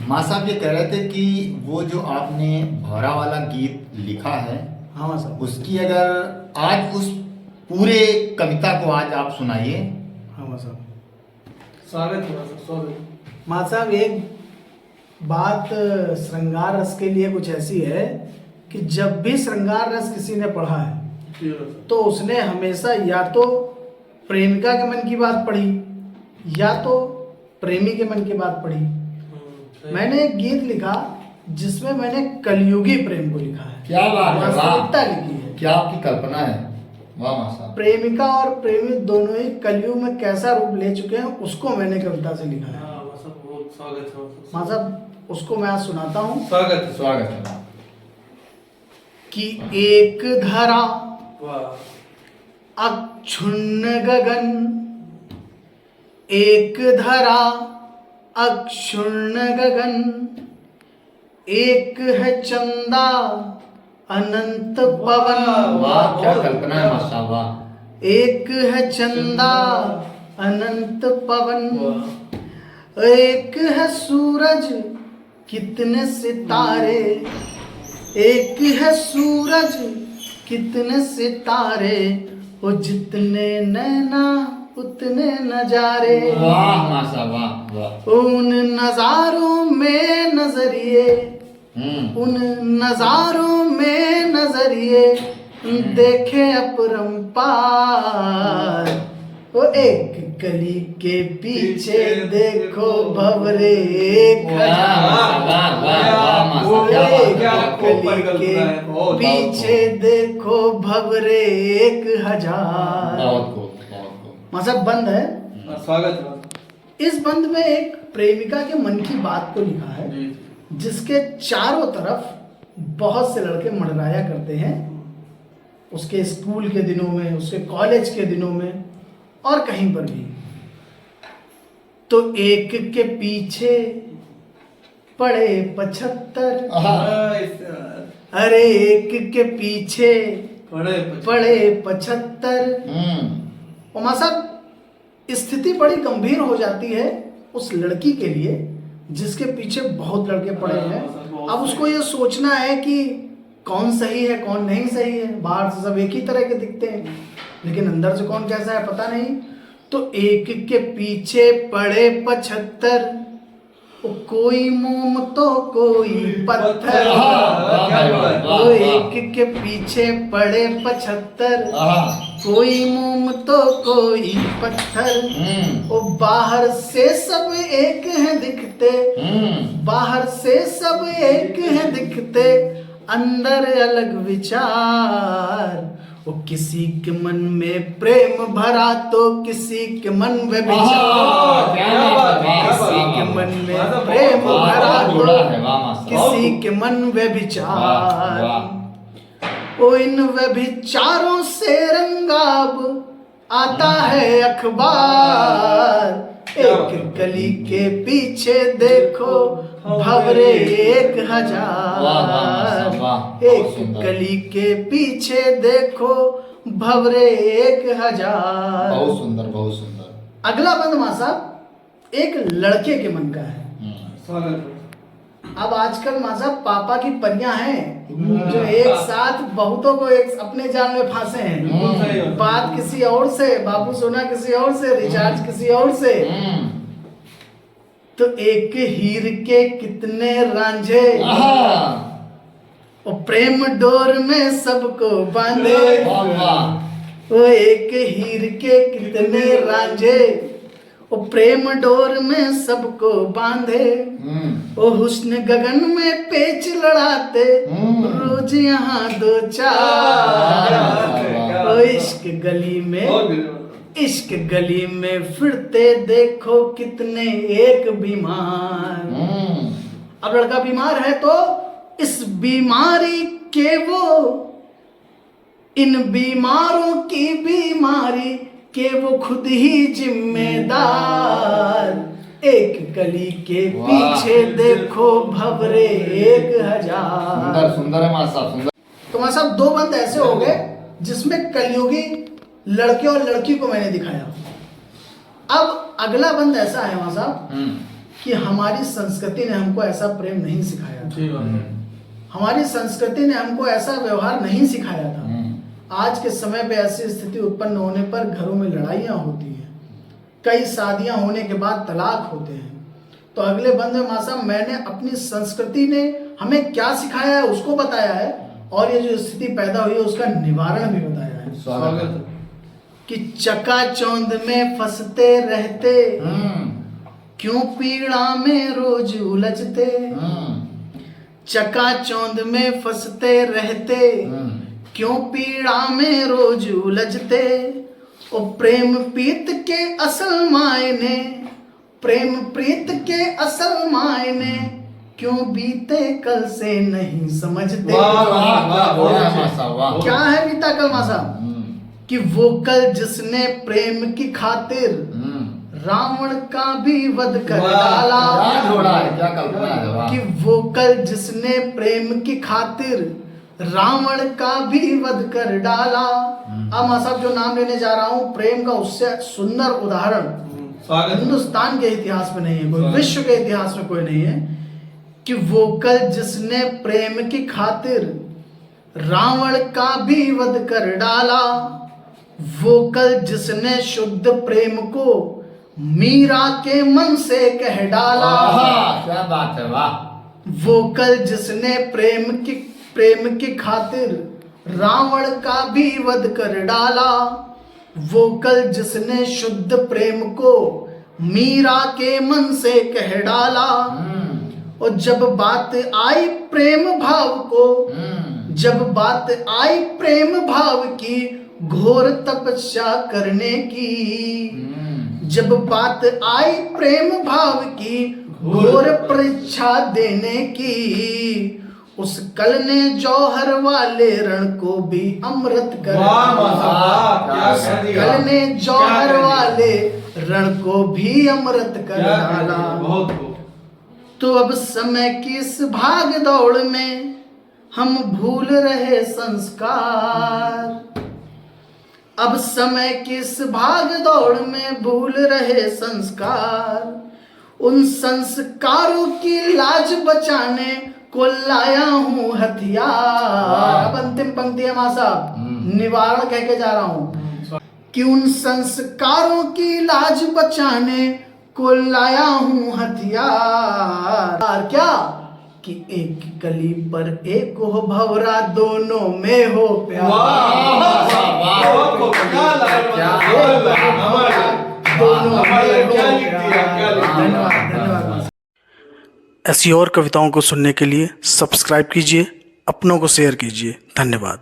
माँ साहब ये कह रहे थे कि वो जो आपने भौरा वाला गीत लिखा है, हाँ साहब। उसकी अगर आज उस पूरे कविता को आज आप सुनाइए। हाँ साहब। स्वागत है सर, स्वागत। माँ साहब, एक बात श्रृंगार रस के लिए कुछ ऐसी है कि जब भी श्रृंगार रस किसी ने पढ़ा है तो उसने हमेशा या तो प्रेमिका के मन की बात पढ़ी या तो प्रेमी के मन की बात पढ़ी। मैंने एक गीत लिखा जिसमें मैंने कलयुगी प्रेम को लिखा है। क्या बात है, वाह। वास्तविकता लिखी है। क्या आपकी कल्पना है, वाह माँ साहब। प्रेमिका और प्रेमी दोनों ही कलयुग में कैसा रूप ले चुके हैं उसको मैंने कविता से लिखा है। हाँ सब बहुत स्वागत है। माँ साहब, उसको मैं आज सुनाता हूँ। स्वागत है, स्वागत है। कि एक धरा वाह। अक्षुण्ण गगन, एक धरा अक्षुण्ण गगन, एक है चंदा अनंत पवन। वाह, क्या कल्पना है माँ साहब, वाह। एक है चंदा अनंत पवन, एक है सूरज कितने सितारे, एक है सूरज कितने सितारे, वो जितने नैना उतने नजारे। वाह माँ साहब, वाह वाह। उन नजारों में नजरिए, उन नजारों में नजरिए देखे अपरंपार। वो एक कली के पीछे देखो भंवरे एक हजार। वो एक कली के पीछे देखो भंवरे एक हजार। बहुत खूब, बहुत खूब। मतलब बंद है। स्वागत है। इस बंद में एक प्रेमिका के मन की बात को लिखा है जिसके चारों तरफ बहुत से लड़के मंडराया करते हैं, उसके स्कूल के दिनों में, उसके कॉलेज के दिनों में और कहीं पर भी। तो एक के पीछे पड़े 75, अरे एक के पीछे पड़े 75। और माँ साहब, स्थिति बड़ी गंभीर हो जाती है उस लड़की के लिए जिसके पीछे बहुत लड़के पड़े हैं। अब उसको ये सोचना है कि कौन सही है कौन नहीं सही है। बाहर से सब एक ही तरह के दिखते हैं लेकिन अंदर से कौन कैसा है पता नहीं। तो एक के पीछे पड़े 75, कोई मोम तो कोई पत्थर। वो एक के पीछे पड़े 75, कोई मोम तो कोई पत्थर। वो बाहर से सब एक हैं दिखते, बाहर से सब एक हैं दिखते, अंदर अलग विचार। वो किसी के मन में प्रेम भरा तो किसी के मन में विचार। किसी के मन में प्रेम भरा तो किसी के मन में विचार। ओ इन व्यभिचारों से रंगाब आता है अखबार। एक गली के पीछे देखो भंवरे एक हजार। एक गली के पीछे देखो भंवरे एक हजार। बहुत सुंदर, बहुत सुंदर। अगला बंद माँ साहब एक लड़के के मन का है। स्वागत है। अब आजकल माँ साहब पापा की परियां हैं जो एक साथ बहुतों को एक अपने जाल में फांसे हैं। बात किसी और से, बाबू सोना किसी और से, रिचार्ज किसी और से। तो एक हीर के कितने रांझे, और प्रेम डोर में सबको बांधे। वो एक हीर के कितने रांझे, वो प्रेम डोर में सबको बांधे। ओ हुस्न गगन में पेच लड़ाते रोज यहाँ दो चार। ओ इश्क गली में, इश्क गली में फिरते देखो कितने एक बीमार। अब लड़का बीमार है तो इस बीमारी के वो, इन बीमारों की बीमारी के वो खुद ही जिम्मेदार। एक गली के पीछे देखो भंवरे एक हजार। सुंदर सुंदर है माँ साहब, सुंदर। तो माँ साहब दो बंद ऐसे हो गए जिसमें कलयुगी लड़के और लड़की को मैंने दिखाया। अब अगला बंद ऐसा है माँ साहब कि हमारी संस्कृति ने हमको ऐसा प्रेम नहीं सिखाया था, जी बात है। हमारी संस्कृति ने हमको ऐसा व्यवहार नहीं सिखाया था। आज के समय पे ऐसी स्थिति उत्पन्न होने पर घरों में लड़ाइयाँ होती हैं, कई शादियाँ होने के बाद तलाक होते हैं। तो अगले बंद में मासा मैंने अपनी संस्कृति ने हमें क्या सिखाया है उसको बताया है, और ये जो स्थिति पैदा हुई है उसका निवारण भी बताया है। स्वागत है। कि चकाचौंध में फंसते रहते, क्यों पीड़ा में रोज उलझते। चकाचौंध में फंसते रहते, क्यों पीड़ा में रोज उलझते। ओ प्रेम प्रीत के असल मायने, प्रेम प्रीत के असल मायने, क्यों बीते कल से नहीं समझते। वाह वाह वाह, बहुत अच्छे। वाह। क्या है बीता कल मासा? कि वो कल जिसने प्रेम की खातिर रावण का भी वध कर वाह, डाला। क्या जोड़ा है, क्या कल्पना है, वाह। कि वो कल जिसने प्रेम की खातिर रावण का भी वध कर डाला। अब मैं साहब जो नाम लेने जा रहा हूँ प्रेम का, उससे सुंदर उदाहरण स्वागत है। हिंदुस्तान के इतिहास में नहीं है कोई, स्वागत। विश्व के इतिहास में कोई नहीं है। कि वो कल जिसने प्रेम की खातिर रावण का भी वध कर डाला। वो कल जिसने शुद्ध प्रेम को मीरा के मन से कह डाला। वाह, क्या बात है, वाह। वो कल जिसने प्रेम की खातिर रावण का भी वध कर डाला। वो कल जिसने शुद्ध प्रेम को मीरा के मन से कह डाला। और जब बात आई प्रेम भाव को, जब बात आई प्रेम भाव की, घोर तपस्या करने की। जब बात आई प्रेम भाव की, घोर परीक्षा देने की। उस कल ने जौहर वाले रण को भी अमृत कर वाह वाह वाह, क्या उस कह दिया। कल ने जौहर क्या कह दिया। वाले रण को भी अमृत कर क्या कह डाला। दिया, बहुत खूब। तो अब समय की इस भाग दौड़ में हम भूल रहे संस्कार। अब समय की इस भाग दौड़ में भूल रहे संस्कार। उन संस्कारों की लाज बचाने को लाया हूं हथियार। अब अंतिम पंक्ति है मां साहब, निवारण कह के जा रहा हूं कि उन संस्कारों की लाज बचाने को लाया हूं हथियार। क्या कि एक कली पर एक हो भंवरा, दोनों में हो प्यार। बहुत खूब, क्या लगा, दोनों में हो क्या लिख दिया, क्या लिख दिया। धन्यवाद धन्यवाद। ऐसी और कविताओं को सुनने के लिए सब्सक्राइब कीजिए, अपनों को शेयर कीजिए। धन्यवाद।